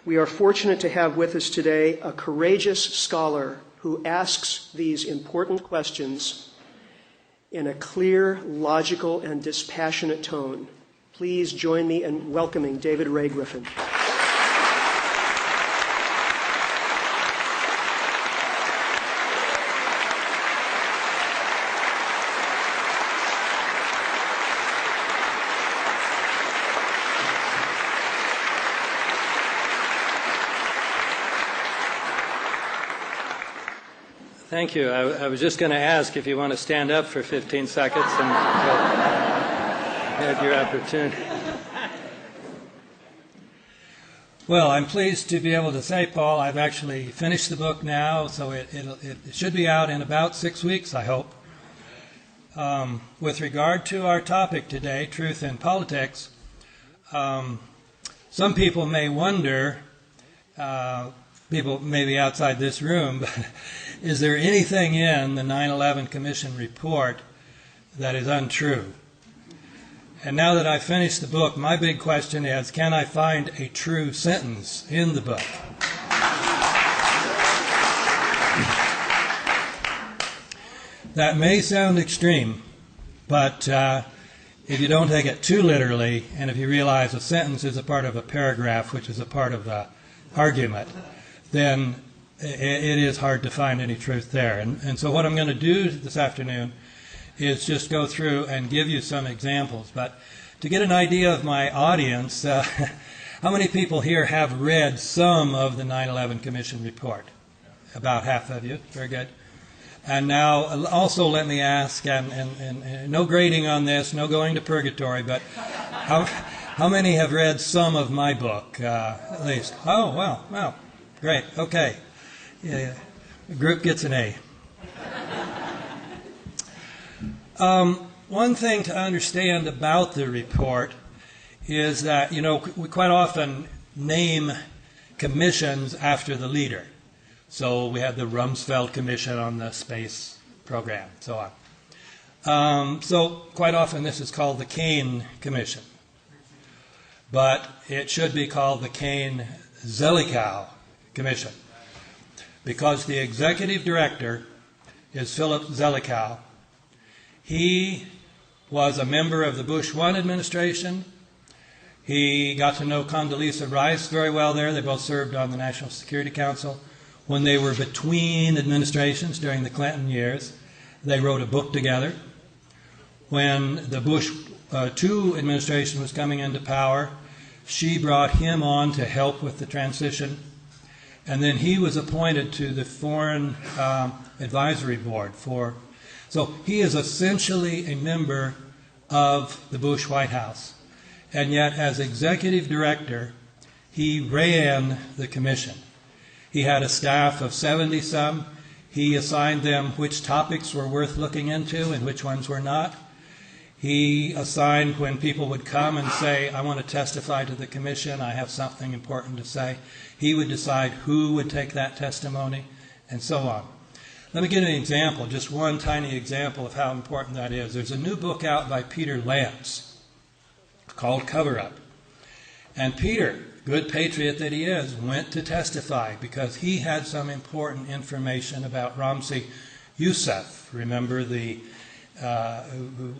We are fortunate to have with us today a courageous scholar who asks these important questions in a clear, logical, and dispassionate tone. Please join me in welcoming David Ray Griffin. Thank you. I was just going to ask if you want to stand up for 15 seconds and have your opportunity. Well, I'm pleased to be able to say, Paul, I've actually finished the book now, so it should be out in about 6 weeks, I hope. With regard to our topic today, truth in politics, some people may wonder, people maybe outside this room, but is there anything in the 9/11 Commission report that is untrue? And now that I've finished the book, my big question is, can I find a true sentence in the book? That may sound extreme, but if you don't take it too literally, and if you realize a sentence is a part of a paragraph, which is a part of the argument, then it is hard to find any truth there. And so what I'm going to do this afternoon is just go through and give you some examples. But to get an idea of my audience, how many people here have read some of the 9/11 Commission report? About half of you. Very good. And now also let me ask, and no grading on this, no going to purgatory, but how many have read some of my book, at least? Oh, wow. Great, okay. Yeah. The group gets an A. One thing to understand about the report is that, we quite often name commissions after the leader. So we had the Rumsfeld Commission on the space program, so on. So quite often this is called the Kane Commission. But it should be called the Kane-Zelikow Commission, because the executive director is Philip Zelikow. He was a member of the Bush 1 administration. He got to know Condoleezza Rice very well there. They both served on the National Security Council. When they were between administrations during the Clinton years, they wrote a book together. When the Bush 2 administration was coming into power, she brought him on to help with the transition. And then he was appointed to the Foreign Advisory Board so he is essentially a member of the Bush White House. And yet, as executive director, he ran the commission. He had a staff of 70-some. He assigned them which topics were worth looking into and which ones were not. He assigned when people would come and say, I want to testify to the commission, I have something important to say. He would decide who would take that testimony, and so on. Let me give you an example, just one tiny example of how important that is. There's a new book out by Peter Lance called Cover Up. And Peter, good patriot that he is, went to testify because he had some important information about Ramzi Youssef. Remember the who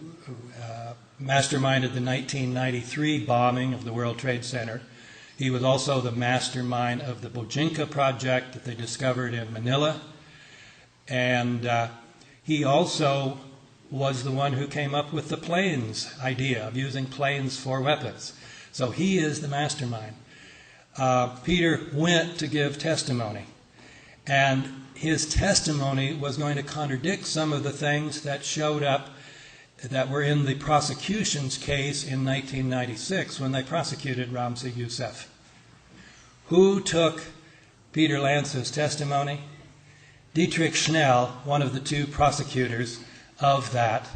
masterminded the 1993 bombing of the World Trade Center. He was also the mastermind of the Bojinka project that they discovered in Manila. And he also was the one who came up with the planes idea of using planes for weapons. So he is the mastermind. Peter went to give testimony. And his testimony was going to contradict some of the things that showed up that were in the prosecution's case in 1996 when they prosecuted Ramzi Youssef. Who took Peter Lance's testimony? Dietrich Schnell, one of the two prosecutors of that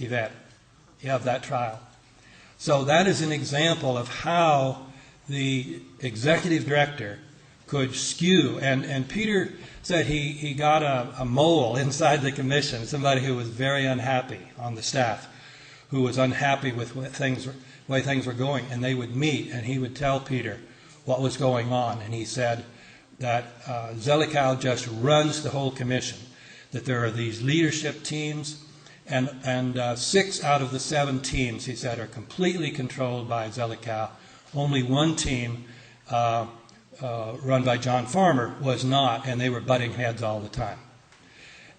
event, of that trial. So that is an example of how the executive director could skew. And Peter said he got a mole inside the commission, somebody who was very unhappy on the staff, who was unhappy with the way things were going. And they would meet, and he would tell Peter what was going on. And he said that Zelikow just runs the whole commission, that there are these leadership teams, and 6 out of the 7 teams, he said, are completely controlled by Zelikow. Only one team, run by John Farmer, was not, and they were butting heads all the time.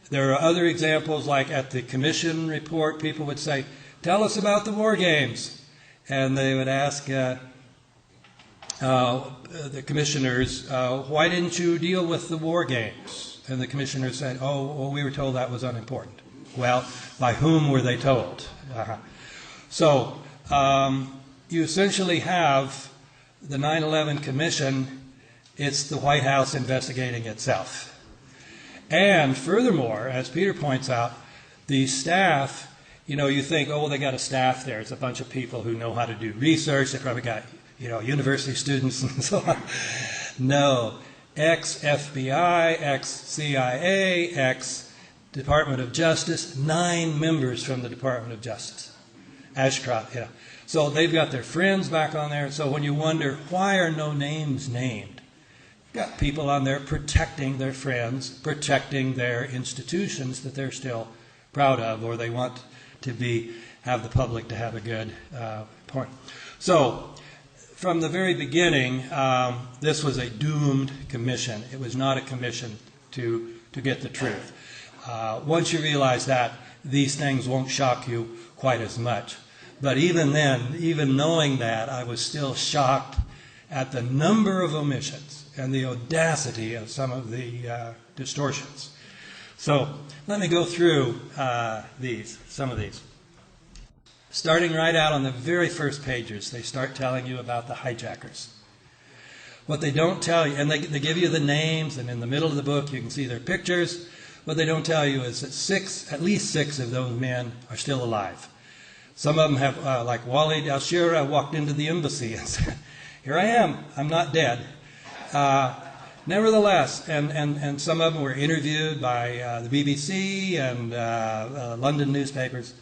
There are other examples, like at the commission report, people would say, "Tell us about the war games." And they would ask the commissioners, "Why didn't you deal with the war games?" And the commissioners said, "Oh, well, we were told that was unimportant." Well, by whom were they told? So you essentially have the 9/11 Commission. It's the White House investigating itself. And furthermore, as Peter points out, the staff, you think, oh, they got a staff there. It's a bunch of people who know how to do research. They probably got, university students and so on. No. Ex-FBI, ex-CIA, ex-Department of Justice, 9 members from the Department of Justice. Ashcroft, So they've got their friends back on there. So when you wonder, why are no names named? Got people on there protecting their friends, protecting their institutions that they're still proud of, or they want to have the public to have a good point. So, from the very beginning, this was a doomed commission. It was not a commission to get the truth. Once you realize that, these things won't shock you quite as much. But even then, even knowing that, I was still shocked at the number of omissions and the audacity of some of the distortions. So let me go through some of these. Starting right out on the very first pages, they start telling you about the hijackers. What they don't tell you, and they give you the names, and in the middle of the book you can see their pictures. What they don't tell you is that at least six of those men are still alive. Some of them have, like Walid al-Shira, walked into the embassy and said, "Here I am, I'm not dead." Nevertheless, and some of them were interviewed by the BBC and London newspapers,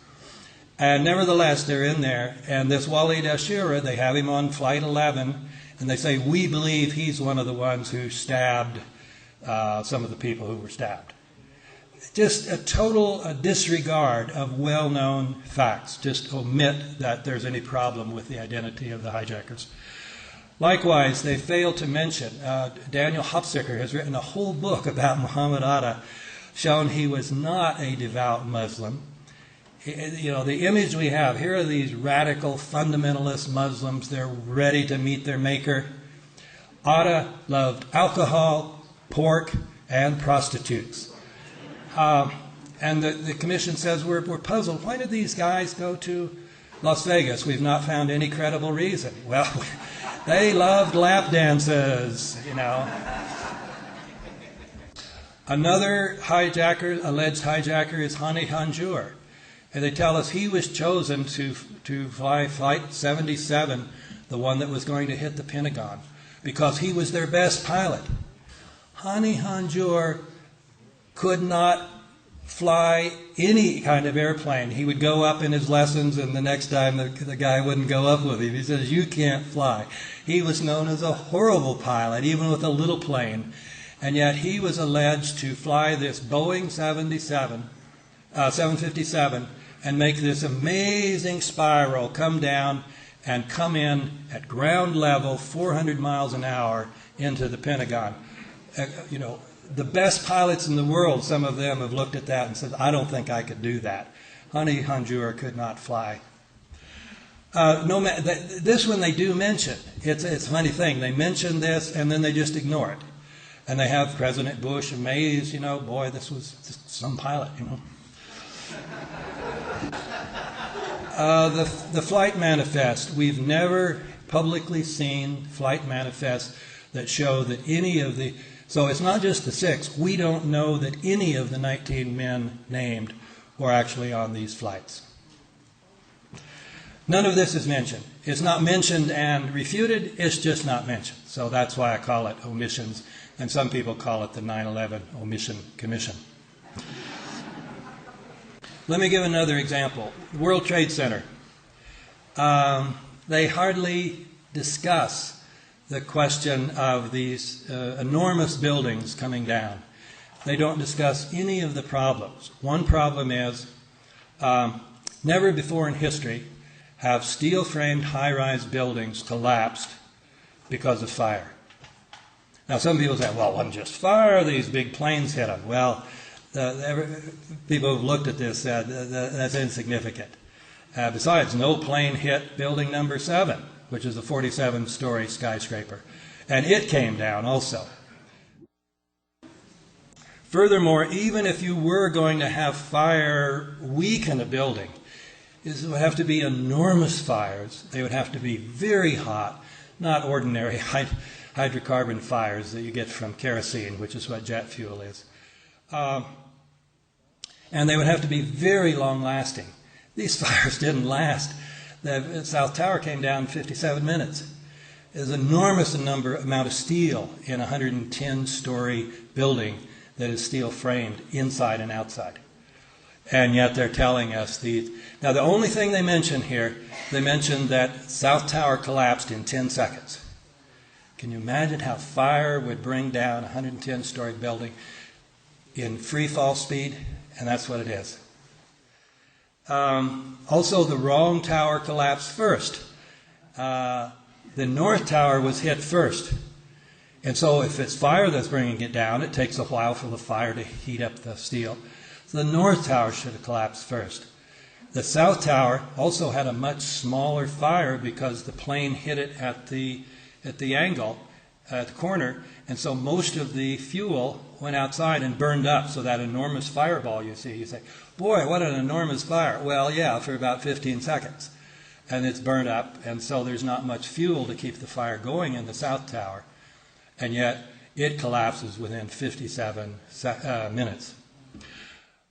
and nevertheless they're in there. And this Walid al-Shira, they have him on flight 11, and they say, "We believe he's one of the ones who stabbed some of the people who were stabbed." Just a total disregard of well-known facts. Just omit that there's any problem with the identity of the hijackers. Likewise, they fail to mention, Daniel Hopsicker has written a whole book about Muhammad Atta, showing he was not a devout Muslim. The image we have, here are these radical fundamentalist Muslims, they're ready to meet their maker. Atta loved alcohol, pork, and prostitutes. And the commission says, we're puzzled. Why did these guys go to Las Vegas? We've not found any credible reason. Well, they loved lap dances, Another alleged hijacker is Hani Hanjour. And they tell us he was chosen to fly Flight 77, the one that was going to hit the Pentagon, because he was their best pilot. Hani Hanjour could not fly any kind of airplane. He would go up in his lessons, and the next time the guy wouldn't go up with him. He says, "You can't fly." He was known as a horrible pilot, even with a little plane. And yet he was alleged to fly this Boeing 757 and make this amazing spiral, come down and come in at ground level, 400 miles an hour into the Pentagon. The best pilots in the world, some of them have looked at that and said, "I don't think I could do that." Hani Hanjour could not fly. This one they do mention. It's a funny thing. They mention this and then they just ignore it. And they have President Bush amazed, boy, this was just some pilot, The flight manifest. We've never publicly seen flight manifests that show that any of the... So it's not just the 6. We don't know that any of the 19 men named were actually on these flights. None of this is mentioned. It's not mentioned and refuted. It's just not mentioned. So that's why I call it omissions. And some people call it the 9/11 Omission Commission. Let me give another example. World Trade Center. They hardly discuss the question of these enormous buildings coming down. They don't discuss any of the problems. One problem is, never before in history have steel-framed high-rise buildings collapsed because of fire. Now, some people say, well, it wasn't just fire, these big planes hit them. Well, people who've looked at this said that's insignificant. Besides, no plane hit building number 7, which is a 47-story skyscraper, and it came down also. Furthermore, even if you were going to have fire weaken a building, it would have to be enormous fires. They would have to be very hot, not ordinary hydrocarbon fires that you get from kerosene, which is what jet fuel is. And they would have to be very long-lasting. These fires didn't last. The South Tower came down in 57 minutes. There's an enormous amount of steel in a 110-story building that is steel-framed inside and outside. And yet they're telling us these. Now, the only thing they mention here, they mention that South Tower collapsed in 10 seconds. Can you imagine how fire would bring down a 110-story building in free fall speed? And that's what it is. Also, the wrong tower collapsed first. The North Tower was hit first. And so if it's fire that's bringing it down, it takes a while for the fire to heat up the steel. So the North Tower should have collapsed first. The South Tower also had a much smaller fire because the plane hit it at the angle, at the corner, and so most of the fuel went outside and burned up. So that enormous fireball you see, you say, boy, what an enormous fire. Well, yeah, for about 15 seconds. And it's burned up, and so there's not much fuel to keep the fire going in the South Tower. And yet it collapses within 57 minutes.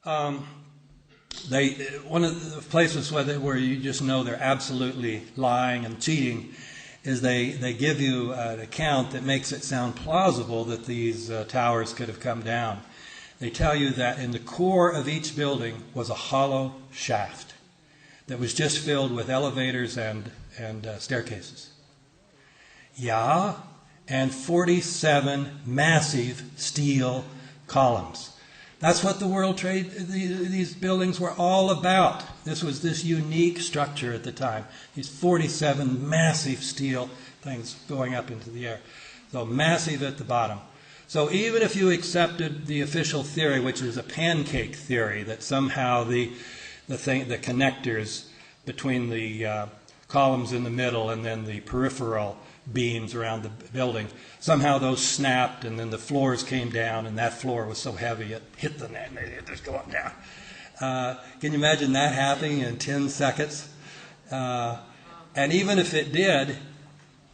One of the places where you just know they're absolutely lying and cheating is they give you an account that makes it sound plausible that these towers could have come down. They tell you that in the core of each building was a hollow shaft that was just filled with elevators and staircases. Yeah, and 47 massive steel columns. That's what the World Trade, these buildings were all about. This was this unique structure at the time. These 47 massive steel things going up into the air. So massive at the bottom. So even if you accepted the official theory, which is a pancake theory, that somehow the connectors between the columns in the middle and then the peripheral beams around the building, somehow those snapped and then the floors came down and that floor was so heavy it hit the net and it was going down. Can you imagine that happening in 10 seconds? And even if it did,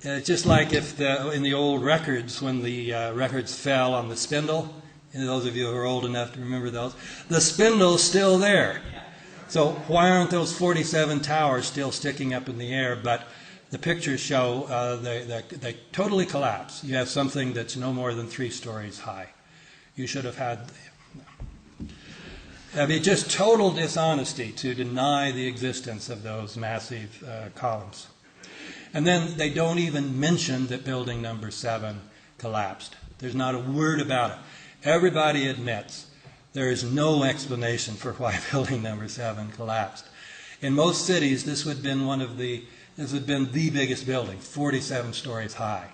it's just like if in the old records, when the records fell on the spindle, and those of you who are old enough to remember those, the spindle's still there. So why aren't those 47 towers still sticking up in the air? But the pictures show they totally collapse. You have something that's no more than 3 stories high. You should have had... I mean, just total dishonesty to deny the existence of those massive columns. And then they don't even mention that building number 7 collapsed. There's not a word about it. Everybody admits there is no explanation for why building number 7 collapsed. In most cities, this would have been the biggest building, 47 stories high.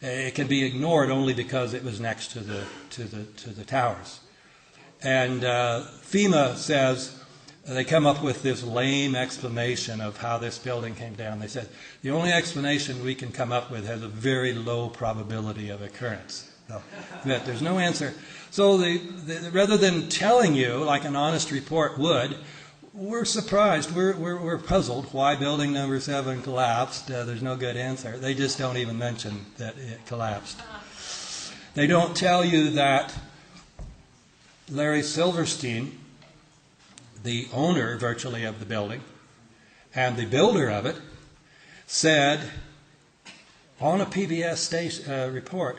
It can be ignored only because it was next to the towers. And FEMA says they come up with this lame explanation of how this building came down. They said the only explanation we can come up with has a very low probability of occurrence. So, there's no answer. So rather than telling you like an honest report would, we're surprised. We're puzzled why building number 7 collapsed. There's no good answer. They just don't even mention that it collapsed. They don't tell you that Larry Silverstein, the owner virtually of the building and the builder of it, said on a PBS report,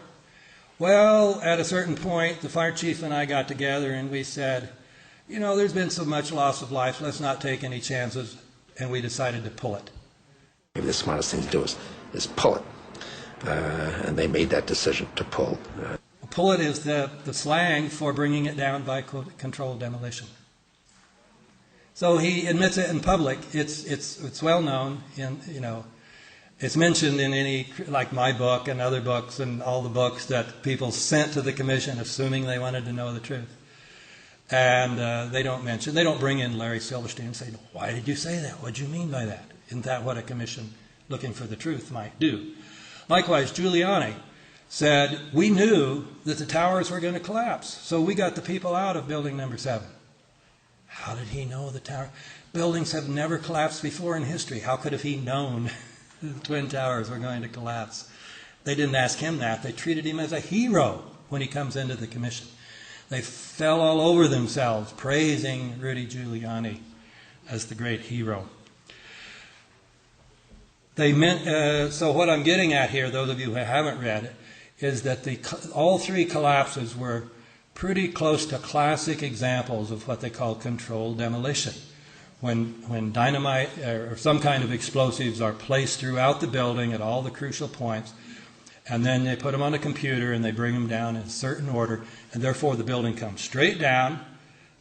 well, at a certain point, the fire chief and I got together and we said, you know, there's been so much loss of life, let's not take any chances, and we decided to pull it. Maybe the smartest thing to do is pull it. and they made that decision to pull. Pull it is the slang for bringing it down by controlled demolition. So he admits it in public. It's well known. It's mentioned in any, like my book and other books and all the books that people sent to the commission, assuming they wanted to know the truth. And they don't bring in Larry Silverstein and say, "Why did you say that? What do you mean by that? Isn't that what a commission looking for the truth might do?" Likewise, Giuliani said, "We knew that the towers were going to collapse, so we got the people out of building number 7. How did he know the tower? Buildings have never collapsed before in history. How could have he known the Twin Towers were going to collapse? They didn't ask him that. They treated him as a hero when he comes into the commission. They fell all over themselves, praising Rudy Giuliani as the great hero. So what I'm getting at here, those of you who haven't read it, is that all 3 collapses were pretty close to classic examples of what they call controlled demolition. When dynamite or some kind of explosives are placed throughout the building at all the crucial points, and then they put them on a computer and they bring them down in a certain order, and therefore the building comes straight down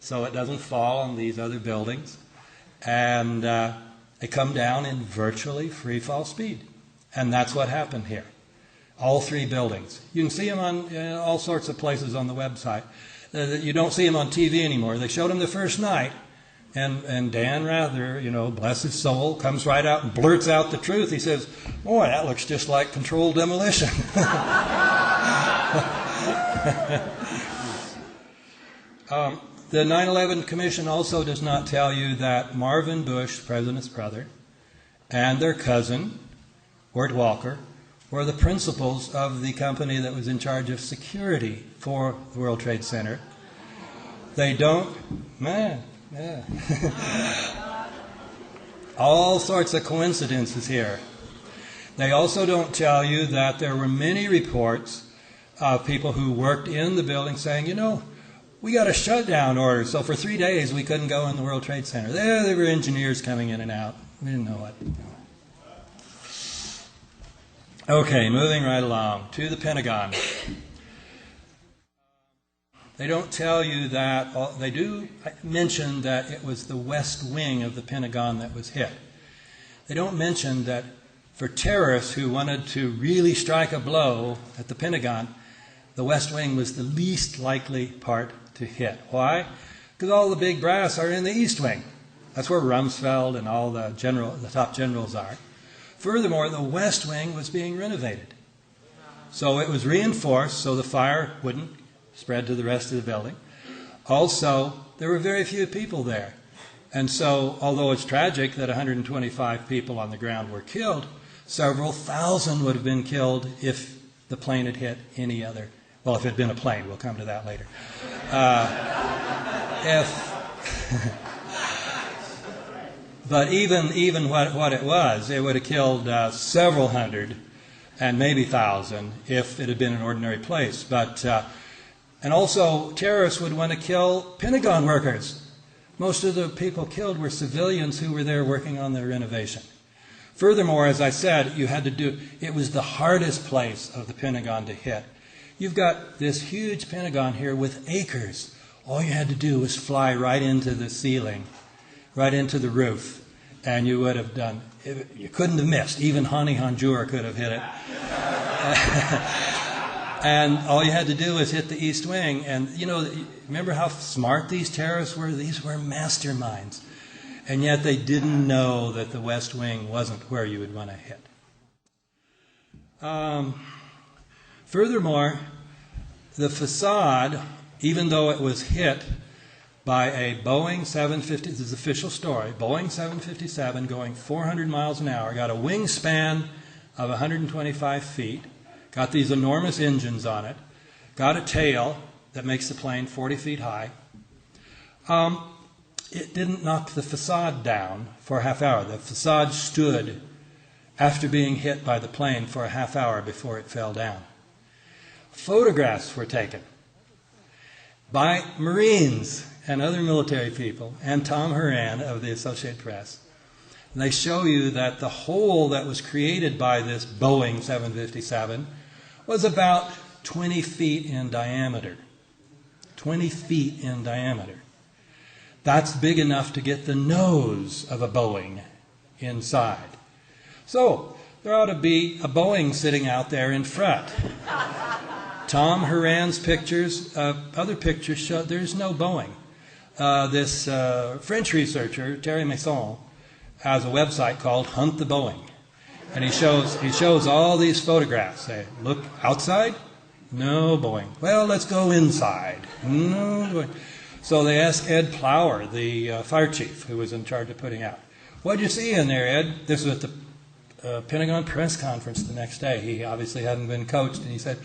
so it doesn't fall on these other buildings, and they come down in virtually free fall speed. And that's what happened here. All 3 buildings. You can see them on all sorts of places on the website. You don't see them on TV anymore. They showed them the first night, and Dan Rather, bless his soul, comes right out and blurts out the truth. He says, "Boy, that looks just like controlled demolition." The 9/11 Commission also does not tell you that Marvin Bush, the president's brother, and their cousin, Wirt Walker, were the principals of the company that was in charge of security for the World Trade Center. They don't... all sorts of coincidences here. They also don't tell you that there were many reports of people who worked in the building saying, we got a shutdown order, so for 3 days we couldn't go in the World Trade Center. There were engineers coming in and out. We didn't know what. Okay, moving right along to the Pentagon. They don't tell you that, they do mention that it was the west wing of the Pentagon that was hit. They don't mention that for terrorists who wanted to really strike a blow at the Pentagon, the west wing was the least likely part to hit. Why? Because all the big brass are in the east wing. That's where Rumsfeld and all the top generals are. Furthermore, the west wing was being renovated. So it was reinforced so the fire wouldn't spread to the rest of the building. Also, there were very few people there. And so, although it's tragic that 125 people on the ground were killed, several thousand would have been killed if the plane had hit any other. Well, if it had been a plane, we'll come to that later. But even what it was, it would have killed several hundred and maybe thousand if it had been an ordinary place. And also, terrorists would want to kill Pentagon workers. Most of the people killed were civilians who were there working on their renovation. Furthermore, as I said, it was the hardest place of the Pentagon to hit. You've got this huge Pentagon here with acres. All you had to do was fly right into the ceiling, right into the roof, and you would have done, you couldn't have missed. Even Hani Hanjour could have hit it. And all you had to do was hit the east wing. And, remember how smart these terrorists were? These were masterminds. And yet they didn't know that the west wing wasn't where you would want to hit. Furthermore, the facade, even though it was hit by a Boeing 750, this is the official story, Boeing 757 going 400 miles an hour, got a wingspan of 125 feet, got these enormous engines on it, got a tail that makes the plane 40 feet high. It didn't knock the facade down for a half hour. The facade stood after being hit by the plane for a half hour before it fell down. Photographs were taken by Marines and other military people and Tom Horan of the Associated Press And they show you that the hole that was created by this Boeing 757 was about 20 feet in diameter. 20 feet in diameter. That's big enough to get the nose of a Boeing inside. So, there ought to be a Boeing sitting out there in front. Tom Horan's pictures, other pictures show there's no Boeing. This French researcher, Thierry Masson, has a website called Hunt the Boeing. And he shows all these photographs. Say, look outside, no Boeing. Well, let's go inside. No Boeing. So they asked Ed Plower, the fire chief, who was in charge of putting out. What'd you see in there, Ed? This was at the Pentagon press conference the next day. He obviously hadn't been coached, and he said,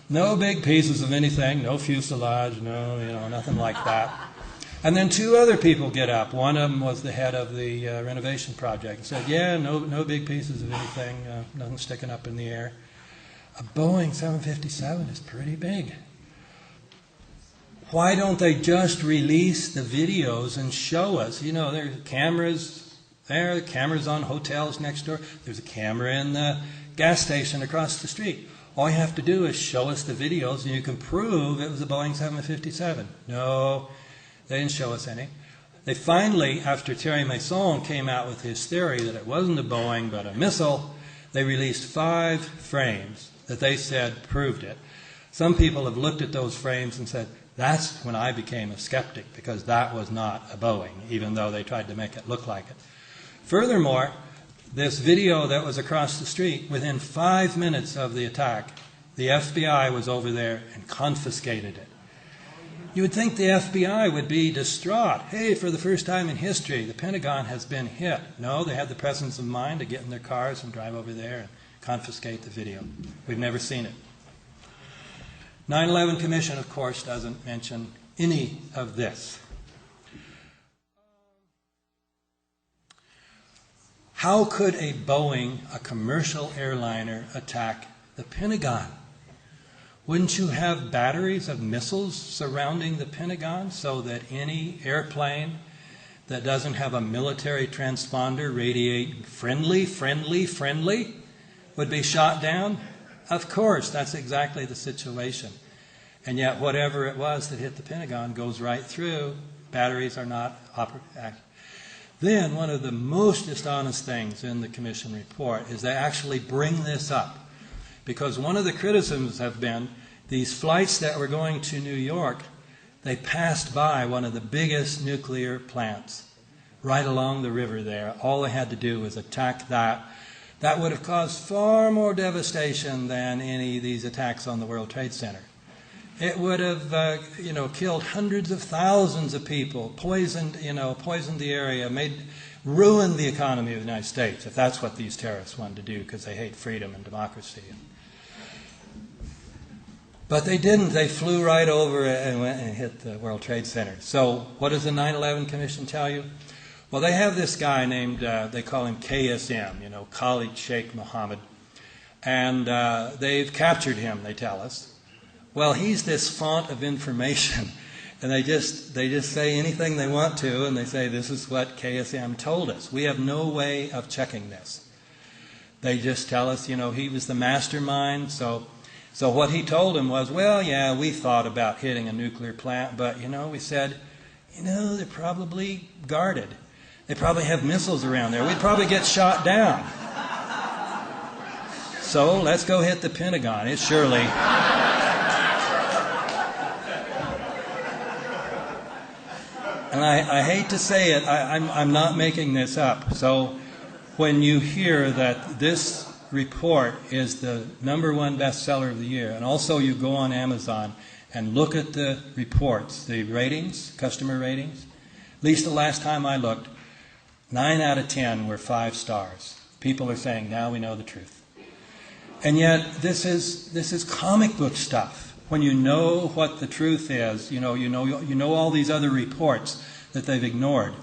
no big pieces of anything, no fuselage, no, nothing like that. And then two other people get up. One of them was the head of the renovation project and said, yeah, no big pieces of anything, nothing sticking up in the air. A Boeing 757 is pretty big. Why don't they just release the videos and show us? There's cameras there, cameras on hotels next door. There's a camera in the gas station across the street. All you have to do is show us the videos and you can prove it was a Boeing 757. No, they didn't show us any. They finally, after Thierry Masson came out with his theory that it wasn't a Boeing but a missile, they released 5 frames that they said proved it. Some people have looked at those frames and said, that's when I became a skeptic, because that was not a Boeing, even though they tried to make it look like it. Furthermore, this video that was across the street, within 5 minutes of the attack, the FBI was over there and confiscated it. You would think the FBI would be distraught. Hey, for the first time in history, the Pentagon has been hit. No, they had the presence of mind to get in their cars and drive over there and confiscate the video. We've never seen it. 9/11 Commission, of course, doesn't mention any of this. How could a Boeing, a commercial airliner, attack the Pentagon? Wouldn't you have batteries of missiles surrounding the Pentagon so that any airplane that doesn't have a military transponder radiating friendly would be shot down? Of course, that's exactly the situation. And yet whatever it was that hit the Pentagon goes right through. Batteries are not active. Then one of the most dishonest things in the Commission report is they actually bring this up. Because one of the criticisms have been these flights that were going to New York, they passed by one of the biggest nuclear plants right along the river there. All they had to do was attack that. That would have caused far more devastation than any of these attacks on the World Trade Center. It would have, killed hundreds of thousands of people, poisoned the area, ruined the economy of the United States, if that's what these terrorists wanted to do, because they hate freedom and democracy. But they didn't. They flew right over it and went and hit the World Trade Center. So what does the 9/11 Commission tell you? Well, they have this guy named, they call him KSM, Khalid Sheikh Mohammed. And they've captured him, they tell us. Well, he's this font of information. And they just say anything they want to, and they say, this is what KSM told us. We have no way of checking this. They just tell us, he was the mastermind. So what he told them was, well, yeah, we thought about hitting a nuclear plant, but, we said, they're probably guarded. They probably have missiles around there. We'd probably get shot down. So let's go hit the Pentagon. It's surely... And I hate to say it, I'm not making this up. So when you hear that this report is the #1 bestseller of the year, and also you go on Amazon and look at the reports, the ratings, customer ratings, at least the last time I looked, 9 out of 10 were 5 stars. People are saying, now we know the truth. And yet this is comic book stuff. When you know what the truth is, you know all these other reports that they've ignored.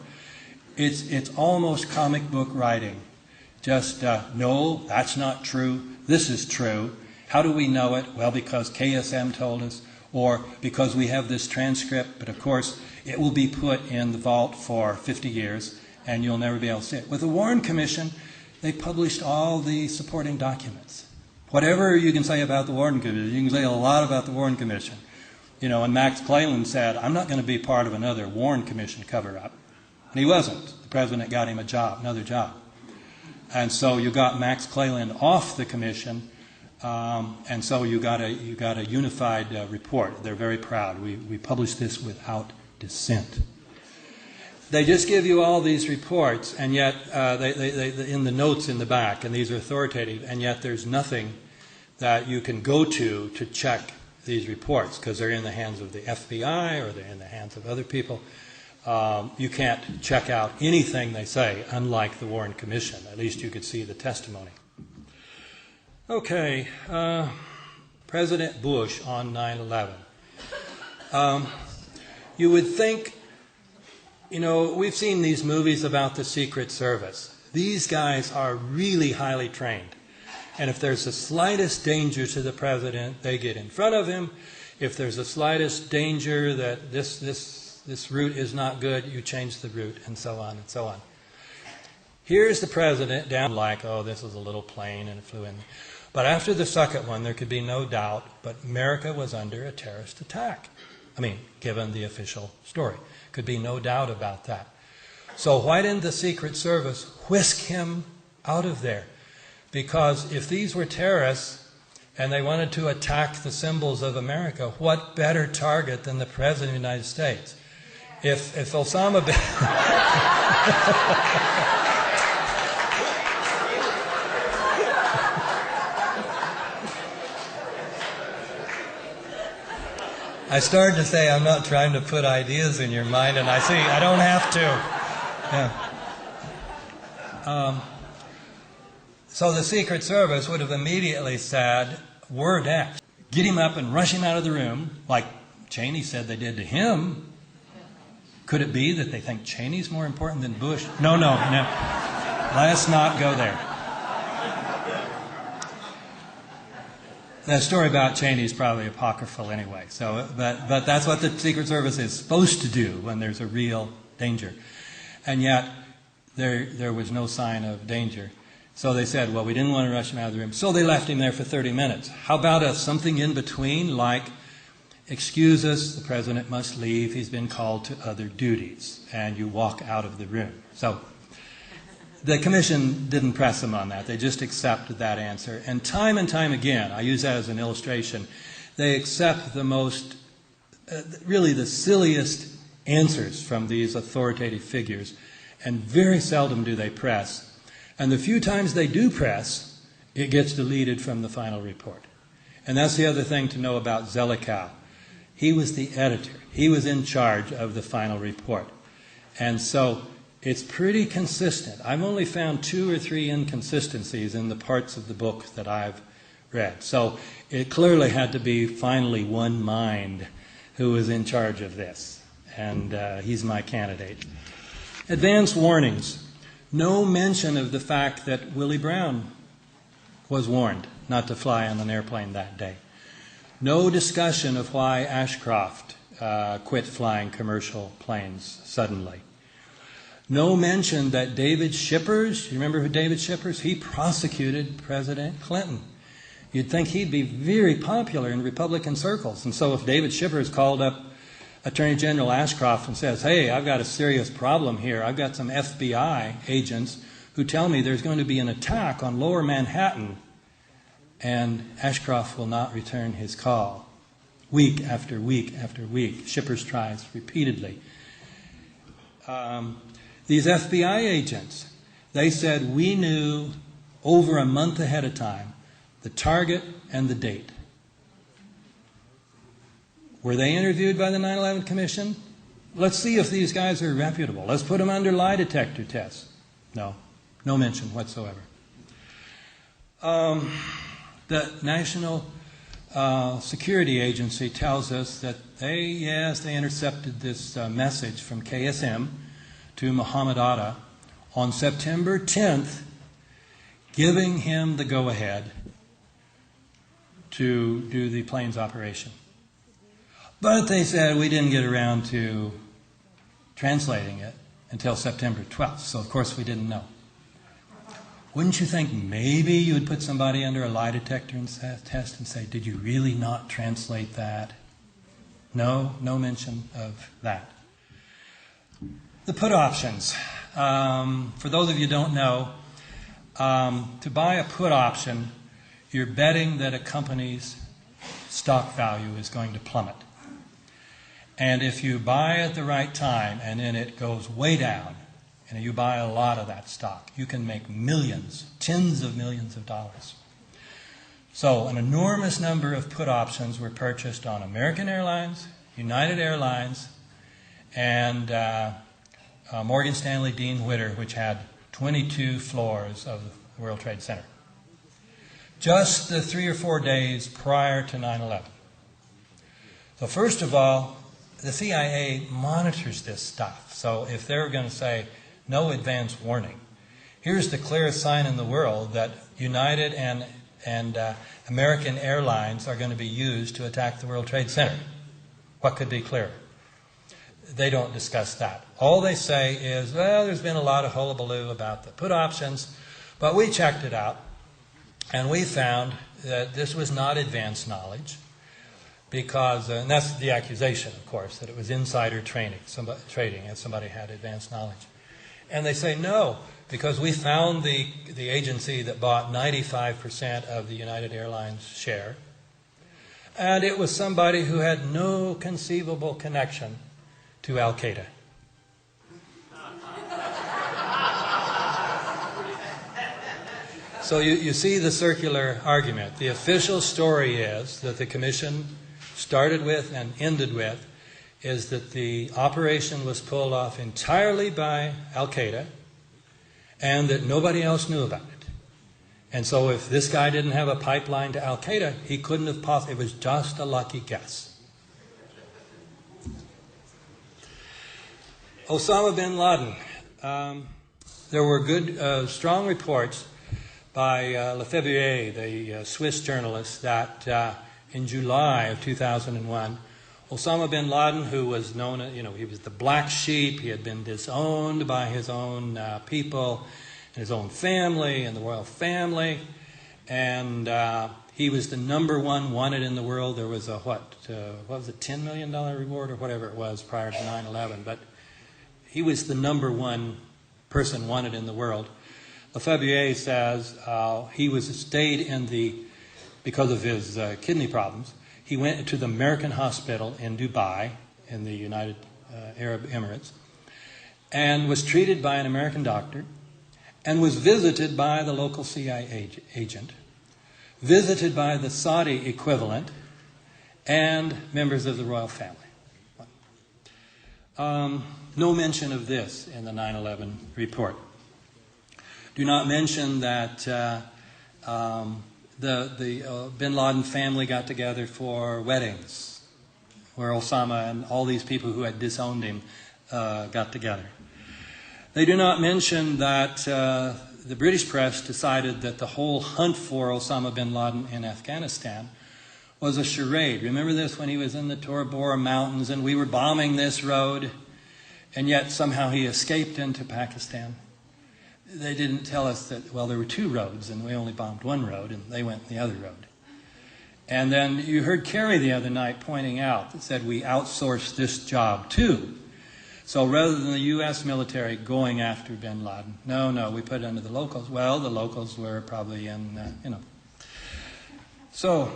It's almost comic book writing. Just, no, that's not true. This is true. How do we know it? Well, because KSM told us, or because we have this transcript. But of course, it will be put in the vault for 50 years, and you'll never be able to see it. With the Warren Commission, they published all the supporting documents. Whatever you can say about the Warren Commission, you can say a lot about the Warren Commission. You know, and Max Cleland said, I'm not going to be part of another Warren Commission cover-up. And he wasn't. The president got him a job, another job. And so you got Max Cleland off the commission, and so you got a unified report. They're very proud. We published this without dissent. They just give you all these reports, and yet they in the notes in the back, and these are authoritative, and yet there's nothing that you can go to check these reports because they're in the hands of the FBI or they're in the hands of other people. You can't check out anything they say, unlike the Warren Commission. At least you could see the testimony. Okay, President Bush on 9/11. You would think, you know, we've seen these movies about the Secret Service. These guys are really highly trained. And if there's the slightest danger to the president, they get in front of him. If there's the slightest danger that this route is not good, you change the route, and so on and so on. Here's the president down like, oh, this was a little plane and it flew in. But after the second one, there could be no doubt, but America was under a terrorist attack. I mean, given the official story. Could be no doubt about that. So why didn't the Secret Service whisk him out of there? Because if these were terrorists and they wanted to attack the symbols of America, what better target than the President of the United States? If Osama bin... I started to say I'm not trying to put ideas in your mind, and I see I don't have to. Yeah. So the Secret Service would have immediately said, word X, get him up and rush him out of the room, like Cheney said they did to him. Could it be that they think Cheney's more important than Bush? No. Let's not go there. That story about Cheney is probably apocryphal anyway. So, but that's what the Secret Service is supposed to do when there's a real danger. And yet, there was no sign of danger. So they said, well, we didn't want to rush him out of the room. So they left him there for 30 minutes. How about something in between, like, excuse us, the president must leave, he's been called to other duties, and you walk out of the room. So the commission didn't press them on that. They just accepted that answer. And time again, I use that as an illustration, they accept the most, really the silliest answers from these authoritative figures, and very seldom do they press. And the few times they do press, it gets deleted from the final report. And that's the other thing to know about Zelikow. He was the editor. He was in charge of the final report. And so it's pretty consistent. I've only found 2 or 3 inconsistencies in the parts of the book that I've read. So it clearly had to be finally one mind who was in charge of this. And he's my candidate. Advance warnings. No mention of the fact that Willie Brown was warned not to fly on an airplane that day. No discussion of why Ashcroft quit flying commercial planes suddenly. No mention that David Shippers, you remember who David Shippers? He prosecuted President Clinton. You'd think he'd be very popular in Republican circles. And so if David Shippers called up Attorney General Ashcroft and says, hey, I've got a serious problem here. I've got some FBI agents who tell me there's going to be an attack on Lower Manhattan, and Ashcroft will not return his call. Week after week after week, Shippers tries repeatedly. These FBI agents, they said we knew over a month ahead of time the target and the date. Were they interviewed by the 9/11 Commission? Let's see if these guys are reputable. Let's put them under lie detector tests. No mention whatsoever. The National Security Agency tells us that they intercepted this message from KSM to Muhammad Atta on September 10th, giving him the go-ahead to do the plane's operation. But they said we didn't get around to translating it until September 12th. So, of course, we didn't know. Wouldn't you think maybe you would put somebody under a lie detector and test and say, did you really not translate that? No, no mention of that. The put options. For those of you who don't know, to buy a put option, you're betting that a company's stock value is going to plummet. And if you buy at the right time and then it goes way down, and you buy a lot of that stock, you can make millions, tens of millions of dollars. So an enormous number of put options were purchased on American Airlines, United Airlines, and Morgan Stanley Dean Witter, which had 22 floors of the World Trade Center. Just the 3 or 4 days prior to 9/11. So first of all, the CIA monitors this stuff. So if they're going to say, no advance warning, here's the clearest sign in the world that United and American Airlines are going to be used to attack the World Trade Center. What could be clearer? They don't discuss that. All they say is, well, there's been a lot of hullabaloo about the put options, but we checked it out, and we found that this was not advanced knowledge, because, and that's the accusation, of course, that it was insider trading, and somebody had advanced knowledge. And they say, no, because we found the agency that bought 95% of the United Airlines share, and it was somebody who had no conceivable connection to Al-Qaeda. So you see the circular argument. The official story is that the commission started with and ended with is that the operation was pulled off entirely by Al-Qaeda and that nobody else knew about it. And so if this guy didn't have a pipeline to Al-Qaeda, he couldn't have possibly, it was just a lucky guess. Osama bin Laden. There were good, strong reports by Lefebvre, the Swiss journalist, that in July of 2001, Osama bin Laden, who was known, he was the black sheep, he had been disowned by his own people, and his own family, and the royal family, and he was the #1 wanted in the world. There was a, what was it, $10 million reward or whatever it was prior to 9/11, but he was the #1 person wanted in the world. Lefebvre says he stayed in because of his kidney problems, he went to the American hospital in Dubai, in the United Arab Emirates, and was treated by an American doctor, and was visited by the local CIA agent, visited by the Saudi equivalent, and members of the royal family. No mention of this in the 9/11 report. Do not mention that the bin Laden family got together for weddings, where Osama and all these people who had disowned him got together. They do not mention that the British press decided that the whole hunt for Osama bin Laden in Afghanistan was a charade. Remember this, when he was in the Tora Bora Mountains and we were bombing this road, and yet somehow he escaped into Pakistan? They didn't tell us that, well, there were 2 roads and we only bombed 1 road and they went the other road. And then you heard Kerry the other night pointing out that said we outsourced this job too. So rather than the U.S. military going after bin Laden, no, we put it under the locals. Well, the locals were probably in, So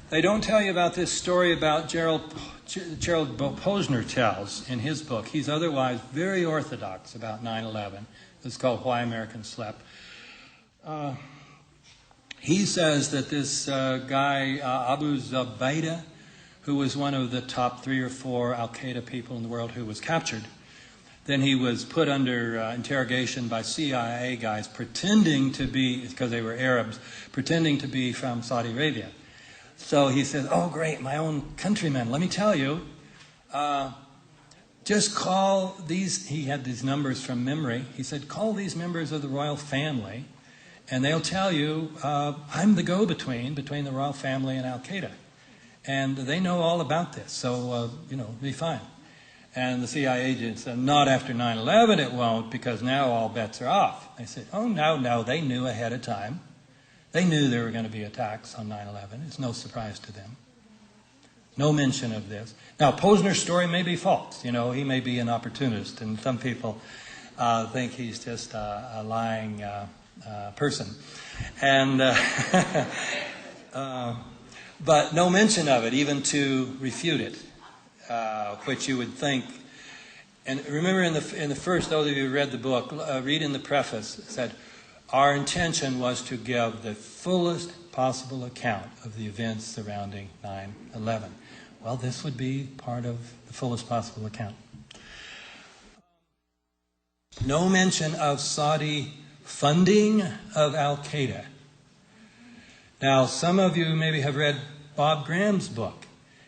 they don't tell you about this story about Gerald Posner tells in his book. He's otherwise very orthodox about 9/11. It's called Why Americans Slept. He says that this guy, Abu Zubaydah, who was one of the top 3 or 4 Al-Qaeda people in the world who was captured, then he was put under interrogation by CIA guys pretending to be, because they were Arabs, pretending to be from Saudi Arabia. So he says, oh great, my own countrymen, let me tell you, just call these, he had these numbers from memory, he said, call these members of the royal family, and they'll tell you, I'm the go-between between the royal family and Al-Qaeda. And they know all about this, so, be fine. And the CIA agent said, not after 9/11 it won't, because now all bets are off. They said, oh, no, they knew ahead of time. They knew there were going to be attacks on 9/11. It's no surprise to them. No mention of this. Now, Posner's story may be false. You know, he may be an opportunist, and some people think he's just a lying person. And but no mention of it, even to refute it, which you would think. And remember, in the first, those of you who read the book, read in the preface, it said, our intention was to give the fullest possible account of the events surrounding 9/11. Well, this would be part of the fullest possible account. No mention of Saudi funding of Al-Qaeda. Now, some of you maybe have read Bob Graham's book.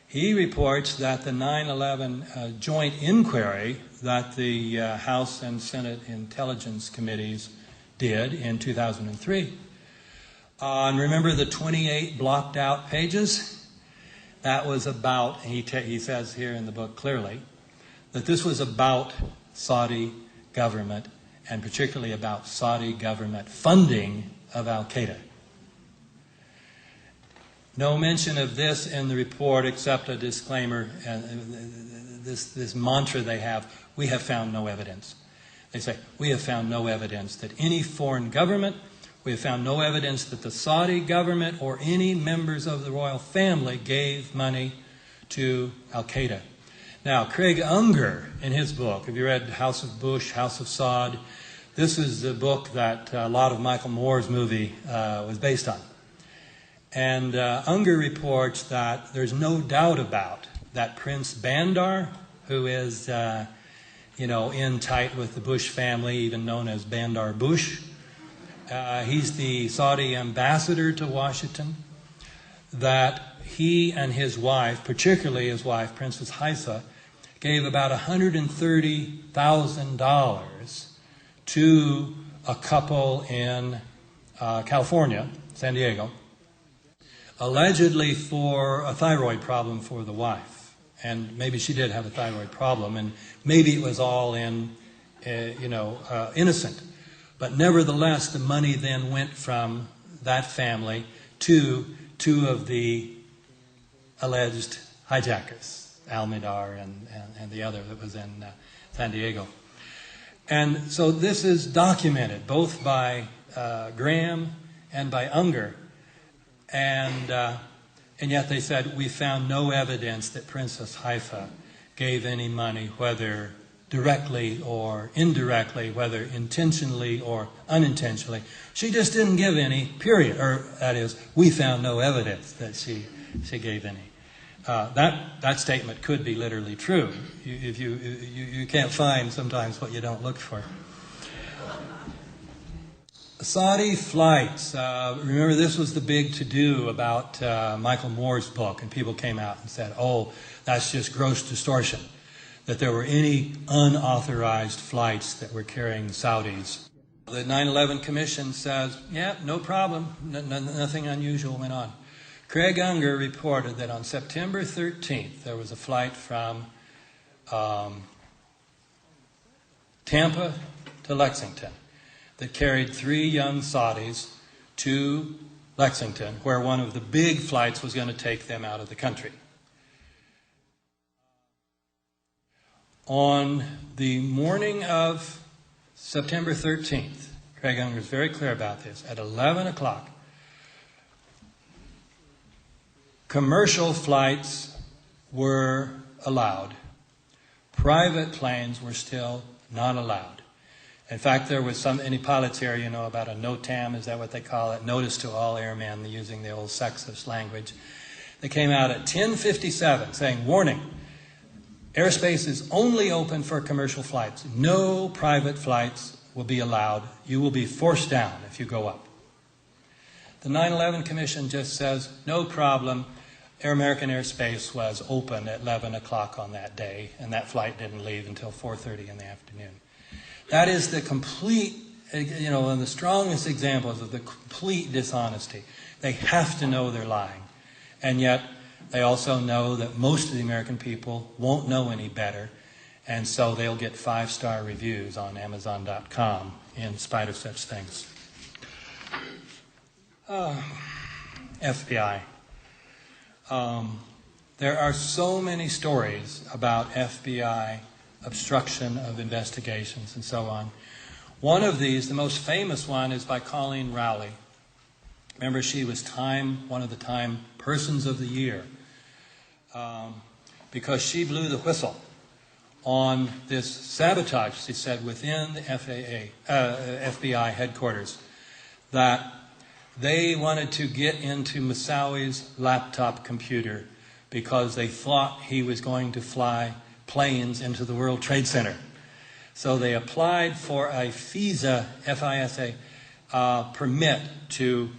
He reports that the 9/11 joint inquiry that the House and Senate Intelligence Committees did in 2003. And remember the 28 blocked out pages? That was about, he says here in the book clearly, that this was about Saudi government, and particularly about Saudi government funding of Al-Qaeda. No mention of this in the report except a disclaimer, this mantra they have, we have found no evidence. They say, we have found no evidence that any foreign government, we have found no evidence that the Saudi government or any members of the royal family gave money to Al-Qaeda. Now, Craig Unger, in his book, have you read House of Bush, House of Saud? This is the book that a lot of Michael Moore's movie was based on. And Unger reports that there's no doubt about that Prince Bandar, who is, in tight with the Bush family, even known as Bandar Bush. He's the Saudi ambassador to Washington, that he and his wife, particularly his wife, Princess Haifa, gave about $130,000 to a couple in California, San Diego, allegedly for a thyroid problem for the wife. And maybe she did have a thyroid problem, and maybe it was all innocent. But nevertheless, the money then went from that family to two of the alleged hijackers, Almidar and the other that was in San Diego. And so this is documented both by Graham and by Unger. And yet they said, we found no evidence that Princess Haifa gave any money, whether directly or indirectly, whether intentionally or unintentionally. She just didn't give any, period. Or that is, we found no evidence that she gave any. That statement could be literally true. You can't find sometimes what you don't look for. Saudi flights. Remember, this was the big to-do about Michael Moore's book, and people came out and said, oh, that's just gross distortion, that there were any unauthorized flights that were carrying Saudis. The 9/11 Commission says, yeah, no problem, nothing unusual went on. Craig Unger reported that on September 13th, there was a flight from Tampa to Lexington that carried 3 young Saudis to Lexington, where one of the big flights was going to take them out of the country. On the morning of September 13th, Craig Unger is very clear about this, at 11 o'clock, commercial flights were allowed. Private planes were still not allowed. In fact, there was any pilots here, about a NOTAM, is that what they call it? Notice to all airmen, using the old sexist language. They came out at 10:57 saying, warning, airspace is only open for commercial flights. No private flights will be allowed. You will be forced down if you go up. The 9/11 Commission just says, no problem. American airspace was open at 11 o'clock on that day, and that flight didn't leave until 4:30 in the afternoon. That is the complete, one of the strongest examples of the complete dishonesty. They have to know they're lying. And yet, they also know that most of the American people won't know any better. And so they'll get 5-star reviews on Amazon.com in spite of such things. FBI. There are so many stories about FBI obstruction of investigations and so on. One of these, the most famous one, is by Colleen Rowley. Remember, she was one of the Time Persons of the Year because she blew the whistle on this sabotage, she said, within the FBI headquarters, that they wanted to get into Moussaoui's laptop computer because they thought he was going to fly planes into the World Trade Center. So they applied for a FISA, F-I-S-A, permit to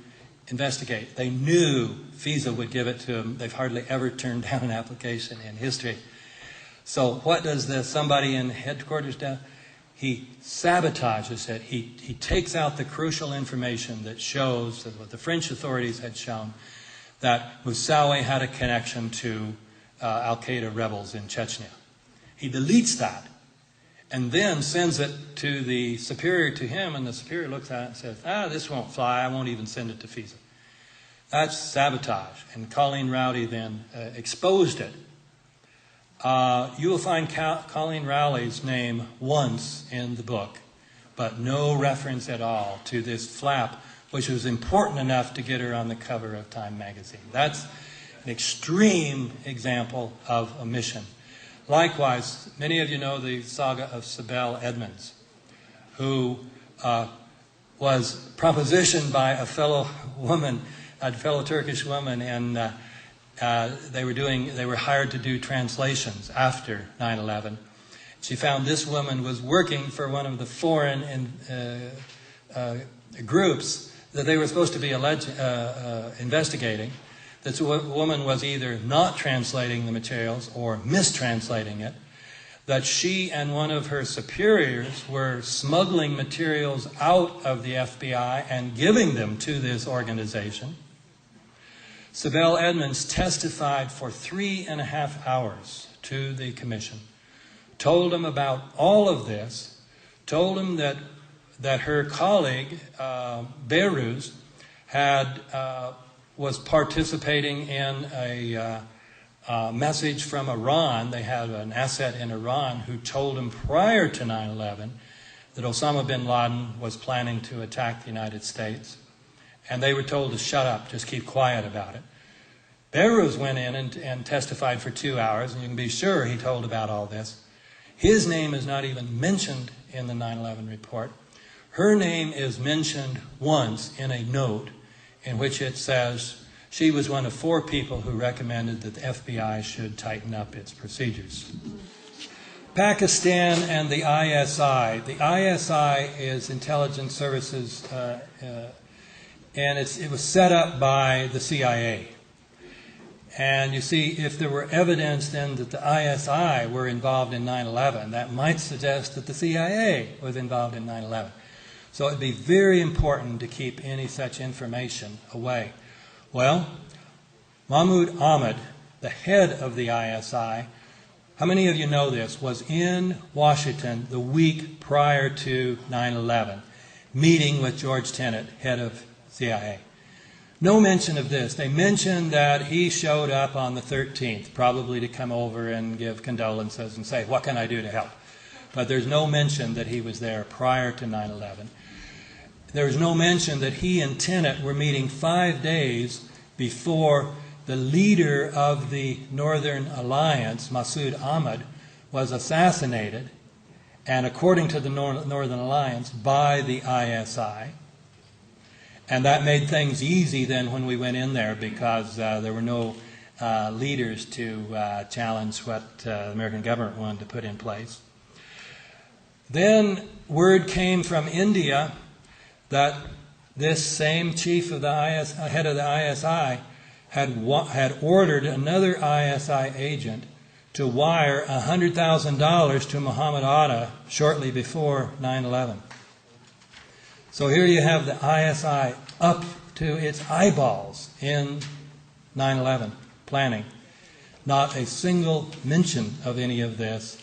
investigate. They knew FISA would give it to them. They've hardly ever turned down an application in history. So what does somebody in headquarters do? He sabotages it. He takes out the crucial information that shows that what the French authorities had shown, that Moussaoui had a connection to Al-Qaeda rebels in Chechnya. He deletes that and then sends it to the superior to him, and the superior looks at it and says, this won't fly, I won't even send it to FISA. That's sabotage, and Colleen Rowley then exposed it. You will find Colleen Rowley's name once in the book, but no reference at all to this flap, which was important enough to get her on the cover of Time magazine. That's an extreme example of omission. Likewise, many of you know the saga of Sibel Edmonds, who was propositioned by a fellow Turkish woman, and they were hired to do translations after 9/11. She found this woman was working for one of the foreign groups that they were supposed to be investigating. This woman was either not translating the materials or mistranslating it, that she and one of her superiors were smuggling materials out of the FBI and giving them to this organization. Sibel Edmonds testified for 3.5 hours to the commission, told them about all of this, told them that her colleague, Behruz, was participating in a message from Iran. They had an asset in Iran who told him prior to 9/11 that Osama bin Laden was planning to attack the United States. And they were told to shut up, just keep quiet about it. Behruz went in and testified for 2 hours, and you can be sure he told about all this. His name is not even mentioned in the 9/11 report. Her name is mentioned once in a note in which it says she was one of 4 people who recommended that the FBI should tighten up its procedures. Pakistan and the ISI. The ISI is Intelligence Services, and it was set up by the CIA. And you see, if there were evidence then that the ISI were involved in 9/11, that might suggest that the CIA was involved in 9/11. So it would be very important to keep any such information away. Well, Mahmoud Ahmed, the head of the ISI, how many of you know this, was in Washington the week prior to 9/11, meeting with George Tenet, head of CIA. No mention of this. They mentioned that he showed up on the 13th, probably to come over and give condolences and say, what can I do to help? But there's no mention that he was there prior to 9/11. There's no mention that he and Tenet were meeting 5 days before the leader of the Northern Alliance, Masood Ahmad, was assassinated, and according to the Northern Alliance, by the ISI. And that made things easy then when we went in there, because there were no leaders to challenge what the American government wanted to put in place. Then word came from India that this same chief of the head of the ISI had ordered another ISI agent to wire $100,000 to Muhammad Atta shortly before 9/11. So here you have the ISI up to its eyeballs in 9/11 planning. Not a single mention of any of this.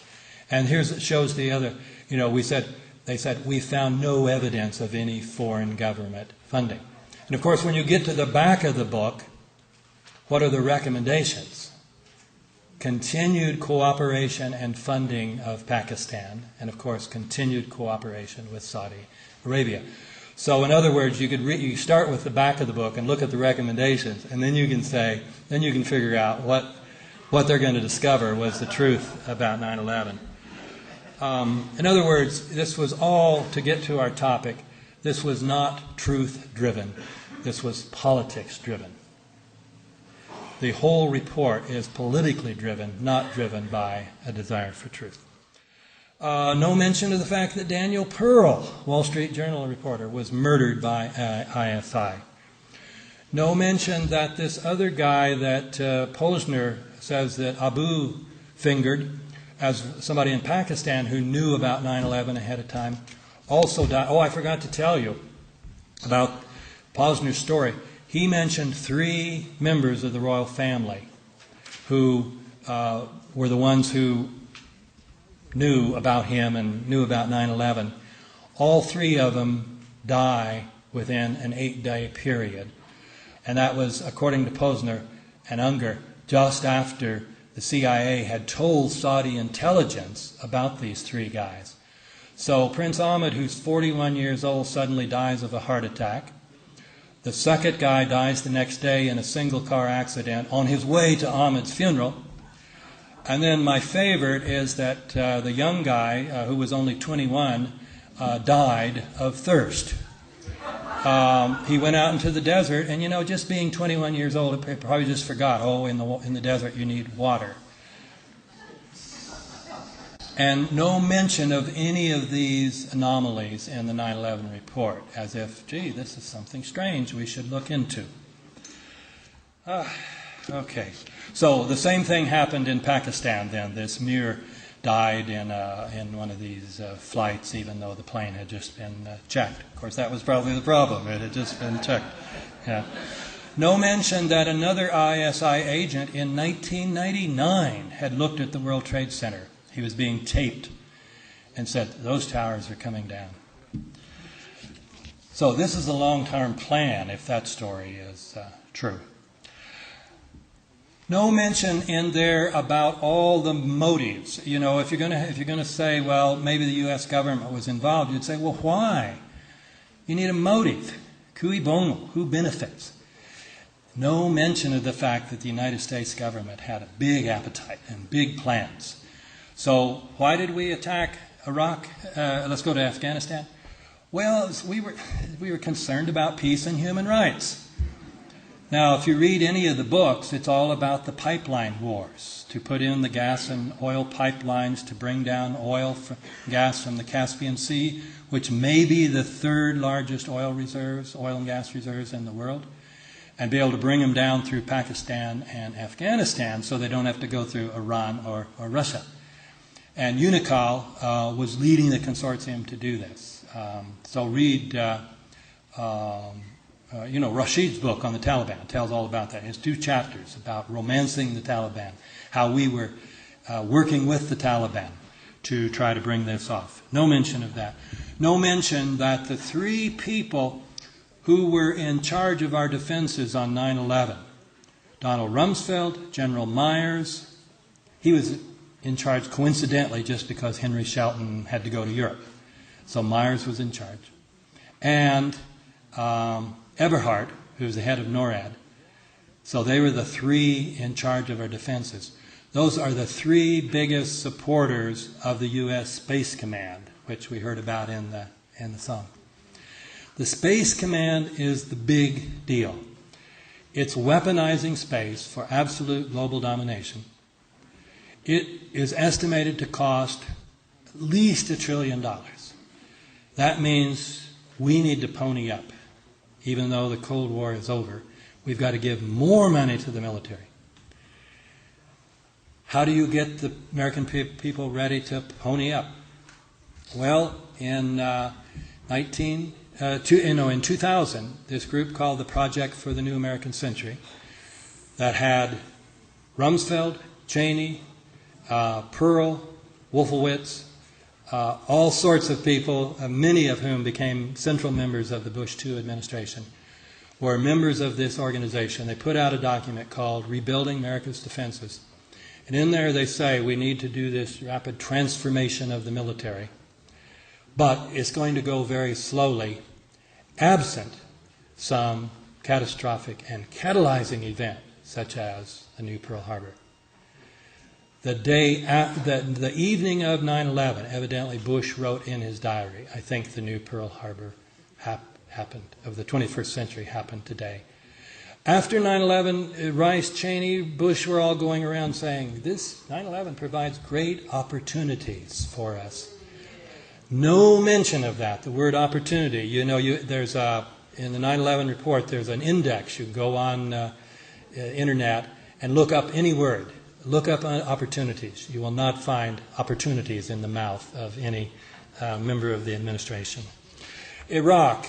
And it shows the other, they said, we found no evidence of any foreign government funding. And of course, when you get to the back of the book, what are the recommendations? Continued cooperation and funding of Pakistan, and of course, continued cooperation with Saudi Arabia. So in other words, you start with the back of the book and look at the recommendations, and then you can figure out what they're going to discover was the truth about 9/11. In other words, this was all, to get to our topic, this was not truth-driven. This was politics-driven. The whole report is politically driven, not driven by a desire for truth. No mention of the fact that Daniel Pearl, Wall Street Journal reporter, was murdered by ISI. No mention that this other guy that Posner says that Abu fingered, as somebody in Pakistan who knew about 9/11 ahead of time, also died. Oh, I forgot to tell you about Posner's story. He mentioned 3 members of the royal family who were the ones who knew about him and knew about 9/11. All 3 of them die within an 8-day period. And that was, according to Posner and Unger, just after the CIA had told Saudi intelligence about these 3 guys. So Prince Ahmed, who's 41 years old, suddenly dies of a heart attack. The second guy dies the next day in a single-car accident on his way to Ahmed's funeral. And then my favorite is that the young guy, who was only 21, died of thirst. He went out into the desert, and just being 21 years old, he probably just forgot, in the desert you need water. And no mention of any of these anomalies in the 9/11 report, as if, gee, this is something strange we should look into. Okay. So the same thing happened in Pakistan then. This Mir died in one of these flights, even though the plane had just been checked. Of course, that was probably the problem. It had just been checked. Yeah. No mention that another ISI agent in 1999 had looked at the World Trade Center. He was being taped and said, those towers are coming down. So this is a long-term plan, if that story is true. No mention in there about all the motives. If you're going to say, well, maybe the U.S. government was involved, you'd say, well, why? You need a motive. Cui bono? Who benefits? No mention of the fact that the United States government had a big appetite and big plans. So why did we attack Iraq? Let's go to Afghanistan. Well, we were concerned about peace and human rights. Now, if you read any of the books, it's all about the pipeline wars, to put in the gas and oil pipelines to bring down gas from the Caspian Sea, which may be the 3rd largest oil and gas reserves in the world, and be able to bring them down through Pakistan and Afghanistan so they don't have to go through Iran or Russia. And UNICAL was leading the consortium to do this. So read Rashid's book on the Taliban tells all about that. It has 2 chapters about romancing the Taliban, how we were working with the Taliban to try to bring this off. No mention of that. No mention that the 3 people who were in charge of our defenses on 9/11, Donald Rumsfeld, General Myers, he was in charge coincidentally just because Henry Shelton had to go to Europe. So Myers was in charge. And Eberhard, who was the head of NORAD. So they were the 3 in charge of our defenses. Those are the 3 biggest supporters of the U.S. Space Command, which we heard about in the song. The Space Command is the big deal. It's weaponizing space for absolute global domination. It is estimated to cost at least $1 trillion. That means we need to pony up. Even though the Cold War is over, we've got to give more money to the military. How do you get the American people ready to pony up? Well, in 2000, this group called the Project for the New American Century that had Rumsfeld, Cheney, Pearl, Wolfowitz, all sorts of people, many of whom became central members of the Bush II administration, were members of this organization. They put out a document called Rebuilding America's Defenses. And in there they say we need to do this rapid transformation of the military. But it's going to go very slowly, absent some catastrophic and catalyzing event, such as the new Pearl Harbor. The evening of 9/11, evidently Bush wrote in his diary, I think the new Pearl Harbor happened, of the 21st century happened today. After 9/11, Rice, Cheney, Bush were all going around saying, this 9/11 provides great opportunities for us. No mention of that, the word opportunity. You know, there's in the 9/11 report, there's an index. You can go on internet and look up any word. Look up opportunities. You will not find opportunities in the mouth of any member of the administration. Iraq,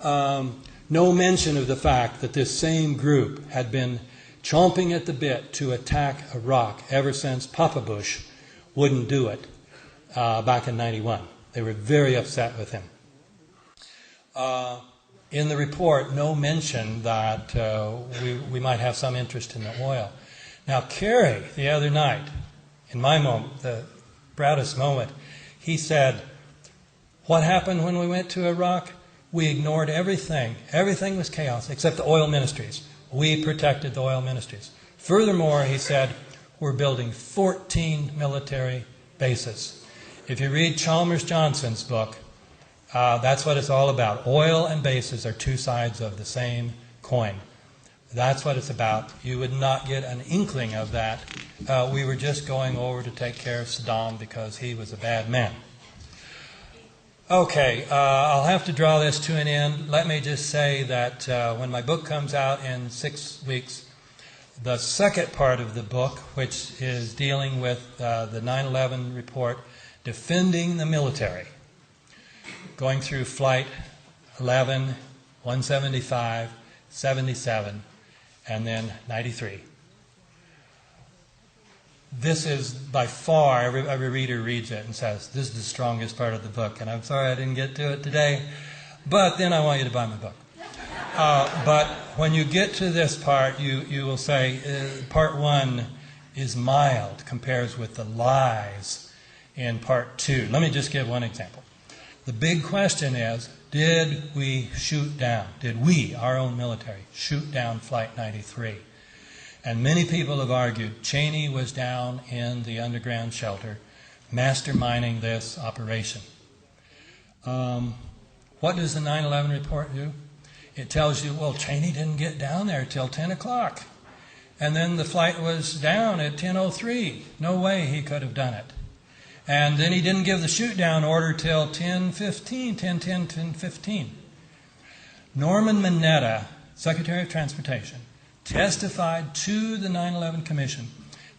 no mention of the fact that this same group had been chomping at the bit to attack Iraq ever since Papa Bush wouldn't do it back in 91. They were very upset with him. In the report, no mention that we might have some interest in the oil. Now, Kerry, the other night, in my moment, the proudest moment, he said, what happened when we went to Iraq? We ignored everything. Everything was chaos except the oil ministries. We protected the oil ministries. Furthermore, he said, we're building 14 military bases. If you read Chalmers Johnson's book, that's what it's all about. Oil and bases are two sides of the same coin. That's what it's about. You would not get an inkling of that. We were just going over to take care of Saddam because he was a bad man. Okay, I'll have to draw this to an end. Let me just say that when my book comes out in 6 weeks, the second part of the book, which is dealing with the 9/11 report, defending the military, going through Flight 11, 175, 77, and then 93. This is by far, every reader reads it and says, this is the strongest part of the book. And I'm sorry I didn't get to it today, but then I want you to buy my book. But when you get to this part, you will say, part 1 is mild, compares with the lies in part 2. Let me just give one example. The big question is, did we, our own military, shoot down Flight 93? And many people have argued Cheney was down in the underground shelter masterminding this operation. What does the 9/11 report do? It tells you, well, Cheney didn't get down there till 10 o'clock. And then the flight was down at 10:03. No way he could have done it. And then he didn't give the shoot-down order till 10:15, 10:10, 10:15. Norman Mineta, Secretary of Transportation, testified to the 9/11 Commission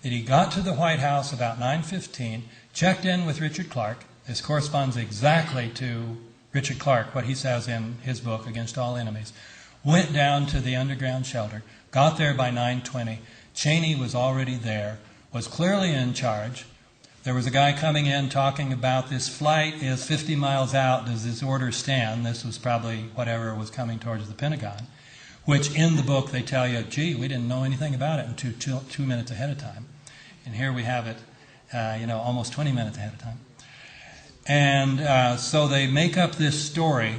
that he got to the White House about 9:15, checked in with Richard Clark. This corresponds exactly to Richard Clark, what he says in his book, Against All Enemies. Went down to the underground shelter, got there by 9:20. Cheney was already there, was clearly in charge. There was a guy coming in talking about this flight is 50 miles out. Does this order stand? This was probably whatever was coming towards the Pentagon, which in the book they tell you, gee, we didn't know anything about it until 2 minutes ahead of time. And here we have it, almost 20 minutes ahead of time. And so they make up this story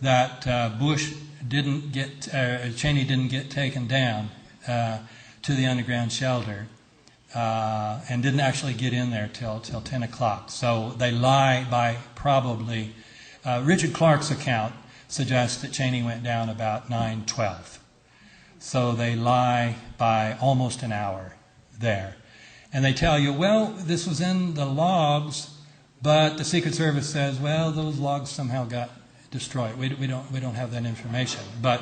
that Cheney didn't get taken down to the underground shelter and didn't actually get in there till 10 o'clock. So they lie by probably, Richard Clark's account suggests that Cheney went down about 9:12. So they lie by almost an hour there. And they tell you, well, this was in the logs, but the Secret Service says, well, those logs somehow got destroyed. We don't have that information, but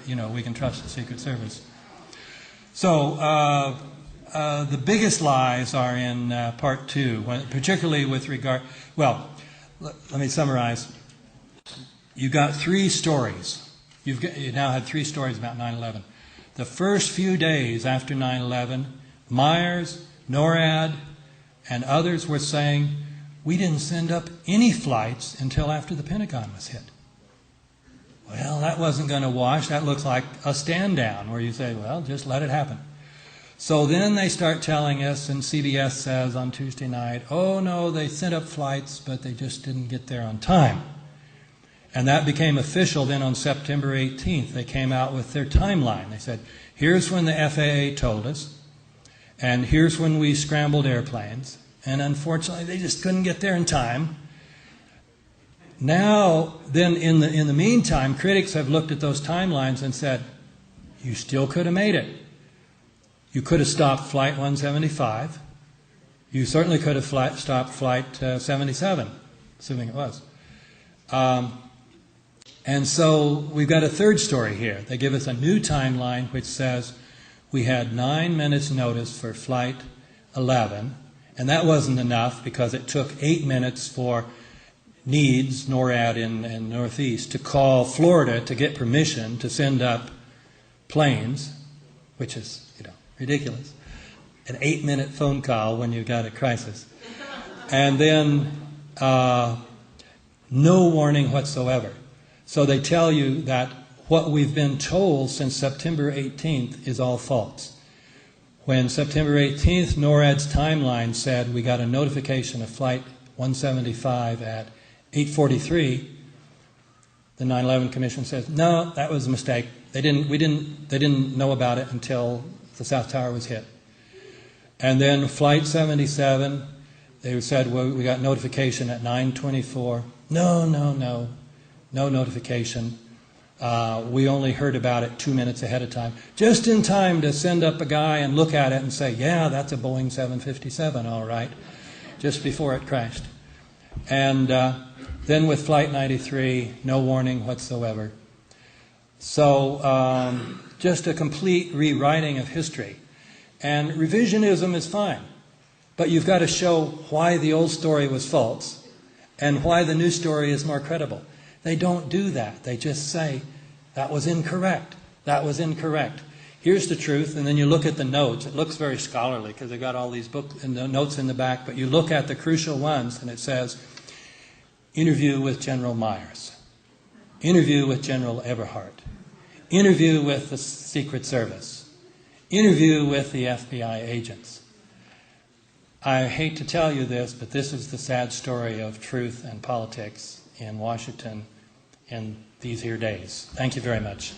we can trust the Secret Service. So the biggest lies are in part 2, particularly with regard. Well, let me summarize. You got 3 stories. You now had 3 stories about 9/11. The first few days after 9/11, Myers, NORAD, And others were saying, we didn't send up any flights until after the Pentagon was hit. Well, that wasn't going to wash. That looks like a stand down where you say, well, just let it happen. So then they start telling us, and CBS says on Tuesday night, oh no, they sent up flights, but they just didn't get there on time. And that became official then on September 18th. They came out with their timeline. They said, here's when the FAA told us, and here's when we scrambled airplanes, and unfortunately they just couldn't get there in time. Now, then in the meantime, critics have looked at those timelines and said, you still could have made it. You could have stopped Flight 175. You certainly could have stopped Flight 77, assuming it was. And so we've got a third story here. They give us a new timeline which says we had 9 minutes notice for Flight 11, and that wasn't enough because it took 8 minutes for NEADS, NORAD in Northeast, to call Florida to get permission to send up planes, which is, ridiculous. An 8-minute phone call when you've got a crisis. And then no warning whatsoever. So they tell you that what we've been told since September 18th is all false. When September 18th, NORAD's timeline said we got a notification of Flight 175 at 8:43, the 9/11 Commission says, no, that was a mistake. They didn't know about it until the South Tower was hit. And then Flight 77, they said, well, we got notification at 9:24. No notification. We only heard about it 2 minutes ahead of time, just in time to send up a guy and look at it and say, yeah, that's a Boeing 757, all right, just before it crashed. And then with Flight 93, no warning whatsoever. So just a complete rewriting of history. And revisionism is fine, but you've got to show why the old story was false and why the new story is more credible. They don't do that. They just say, that was incorrect. That was incorrect. Here's the truth, and then you look at the notes. It looks very scholarly because they've got all these books and the notes in the back, but you look at the crucial ones and it says, interview with General Myers, interview with General Eberhardt, interview with the Secret Service, interview with the FBI agents. I hate to tell you this, but this is the sad story of truth and politics in Washington in these here days. Thank you very much.